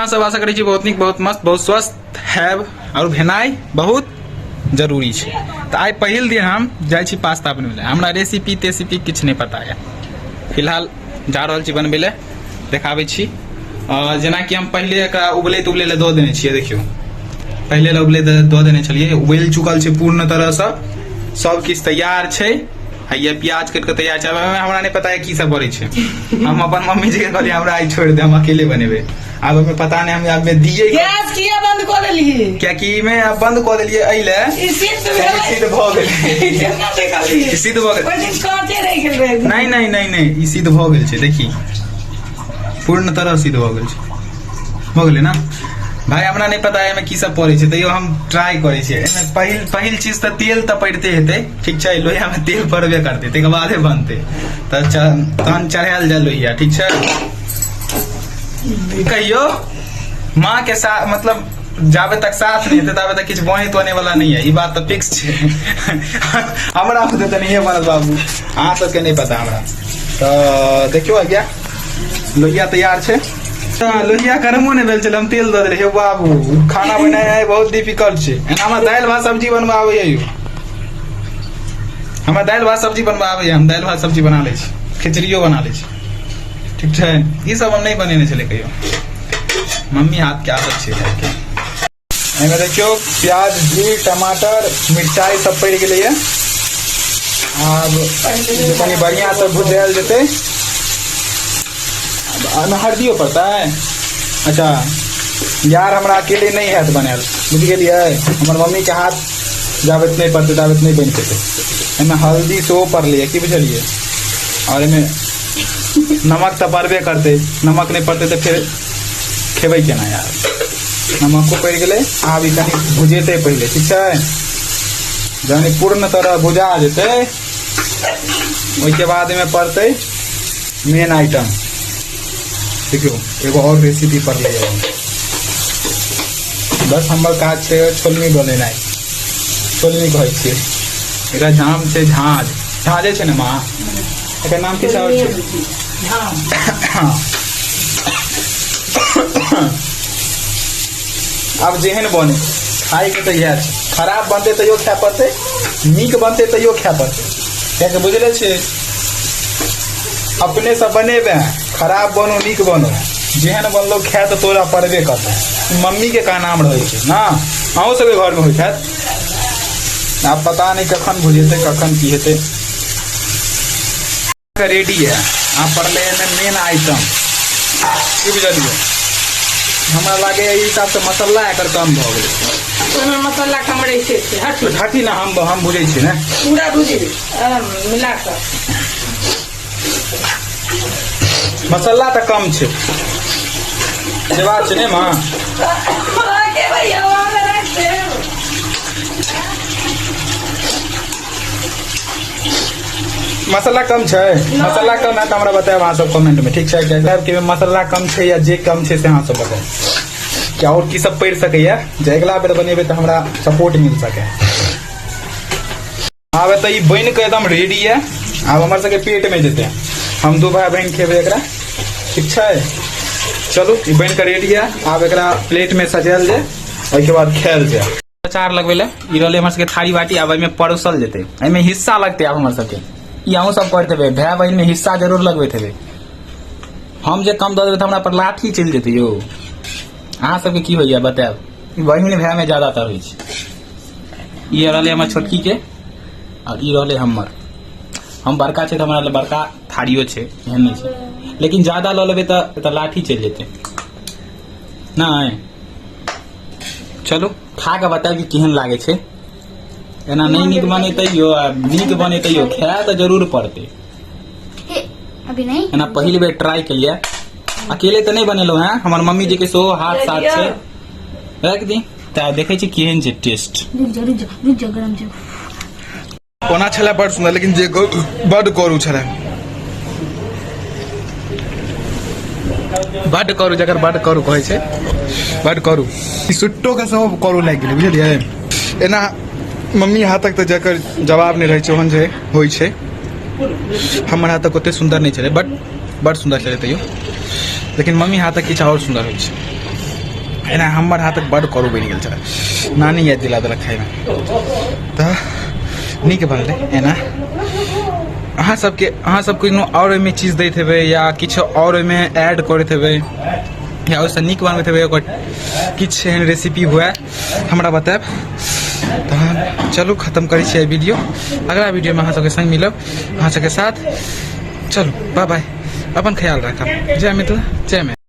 अहाँ सब आशा करै छी बहुत नीक, बहुत मस्त, बहुत स्वस्थ हैब और भेनाइ बहुत जरूरी है। तो आई पहिल दिन हम जाइ छी पास्ता बनबे। हमरा रेसिपी तेसिपी किछु नहीं पता है। फिलहाल जा रहल छी बनबे ले, देखाबै छी। जेना कि हम पहले एकरा उबले ले दो देने छियै। देखियो पहले उबले दो देने छलिए, उबल चुकल छै पूर्ण तरह से, सब किछ तैयार छै। ये प्याज कट के तैयार छै। हमरा नहीं पता है की सब बनै छै। हम अपन मम्मी जी के कहलिए हमरा आई छोड़ दे, हम अकेले बनेबे। अब हमें पता नहीं, हम अब दिए गैस किया बंद कर देलिए? क्या कि मैं अब बंद कर देलिए अइले सिद्ध भ गेल। सिद्ध भ गेल। नहीं नहीं नहीं नहीं, ई सिद्ध भ गेल छै। देखी पूर्ण तरह सिद्ध भ गेल छै। भ गेलै ना भाई? हमरा नहीं पता है में की सब पड़े छै, तैयो हम ट्राई करे छियै। पहिल चीज तो तेल तो पड़ते हेतै, ठीक छै। लोहिया में तेल पड़बे करते, तकर बादे बनते। तहन चढ़ायल जाए लोहिया, ठीक छै। कहियो माँ के साथ, मतलब जाबे तक साथ नहीं हेतै ताबे तक किछु बने तो वाला नहीं है। ई बात तो फिक्स छै। हमरा होते तो नहीं बनत बाबू, अहाँ सबके नहीं पता हमरा। तो देखियो आज्ञा लोहिया तैयार छै। लोहिया गरमो नहीं भेल छल, हम तेल दे देलिए। बाबू खाना बनाए बहुत डिफिकल्ट छै। हमरा दाल भात सब्जी बनबा आबै है। हमरा दाल भात सब्जी बनबा आबै है। हम दाल भात सब्जी बना ले छी, खिचड़ियो बना ले छी, ठीक है। ये सब हम नहीं बनेने चले कहियो। मम्मी हाथ के आदत छै। एमे देखियो प्याज, जीर, टमाटर, मिर्चाई सब पड़ गए। अब कनी बढ़िया से भुजायल जेते। हल्दियो पड़ता है। अच्छा यार हमरा अकेले नहीं है बनायल, बुझ गेलिए। हमर मम्मी के हाथ जाबत नहीं पड़ते ताबत नहीं बन पेते। एमे हल्दी सो पड़लिए, की बुझलिए। और एमे नमक तो पड़बे करते, नमक नहीं पड़ते तो फिर खेबै केना यार। नमको पड़ गए। आब ई कनी भुजेते पहले, ठीक है। जहन पूर्ण तरह भुजा जेते, ओइके बाद में पड़ते मेन आइटम। देखियो एगो और रेसिपी पड़ ले। बस हमर काज छै छोलनी बनेनाइ। छोलनी कहै छियै एकरा। झाम छै झाँझ, झाँझे छै ने माँ? एकर नाम किछु और छै। अब जेहन बने खाए के तो इएह छै। खराब बनते तैयो खाए पड़ते, नीक बनते तैयो खाए पड़ते। कियाकि बुझले छै अपने से बनेबे, खराब बनो नीक बनो, जेहन बनलो खाए तो तोरा पड़बे करते। मम्मी के का नाम रहे छै ना, अहूँ सबके घर में होइत हैत। आप पता नहीं कखन भुजेते कखन की हेते। रेडी है। आप पड़ले मेन आइटम, की बुझलिए। हमरा लागे ई हिसाब से मसाला एकर कम भ गेलै। मसाला कम रहे छै। हटी ना, हम बुझे छी ने पूरा भुजे मिला कर। मसाला तो कम छै, जे बात छै ने माँ। मसाला कम छै, मसाला कम है तो हमरा बताएब अहाँ सब कमेंट में, ठीक है। कि मसाला कम छै या जे कम छै से अहाँ सब बताएब। क्या और की सब पड़ सकैया जे अगला बेर बनेबे तो हमरा सपोर्ट मिल सके। आब तो ई बन के एकदम रेडी है। आब हमर सबके पेट में जेते, हम दू भाई बहन खेबे एकरा, ठीक छै। चलू ई बन के रेडी है। आब एकरा प्लेट में सजायल जाए, ओइके बाद खायल जाए। अचार लगबे ले ई रहले हमर सबके थारी बाटी। आब एमे परोसल जेते, एमे हिस्सा लगते। आब हमर सबके ई अहूँ सब करते हेबे, भाई बहन में हिस्सा जरूर लगबैत हेबे। हम जे कम दे देबै तो हमरा पर लाठी चल जेते यो। अहाँ सबके की होइया बताएब। बहिन भाई में ज्यादातर होइ छै। ई रहले हमर छोटकी के और ई रहले हमर। हम बड़का छै तो हमरा बड़का थारियो छै, एहन नहीं छै। लेकिन ज्यादा ल लेबै तो लाठी चल जेते। नहीं चलो खा के बताएब कि केहन लागे छै। एना नहीं नीक बने तैयो, नीक बने तैयो खाए तो जरूर पड़ते। अभी नहीं एना पहली बेर ट्राई कलिए। अकेले तो नहीं बनेलो हैं, हमार मम्मी जी के सो हाथ साथ से रख दी तो देखे छी केहन छै टेस्ट। रुक जा गरम जो कोना छले बड़ सुंदर, लेकिन जे बड़ करू छले, बड़ करू। जकर बड़ करू कहे छै, बड़ करू। सुट्टो के सब करू लाग गेलै, बुझलिए। एना मम्मी हाथक तो जकर जवाब नहीं रहे छै, ओहन जे होइ छै। हमर हाथक ओते सुंदर नहीं छले, बट बड़ सुंदर छले तैयो। लेकिन मम्मी हाथक किछु और सुंदर होइ छै। एना हमर हाथक बड़ करू बनि गेल छल, नानी याद दिला देलक खाइमे। तऽ नीक बनलै एना। अहाँ सब कोनो और ओहिमे चीज दैत हेबै या किछु और ओहिमे ऐड करैत हेबै या ओहिसँ नीक बनबैत हेबै, ओकर किछु एहन रेसिपी हुए हमरा बतायब। तऽ चलू खत्म करै छियै वीडियो, अगला वीडियोमे अहाँ सबके संग मिलब, अहाँ सबके साथ। चलू बाय बाय, अपन ख्याल राखब। जय मिथिला, जय मैथिली।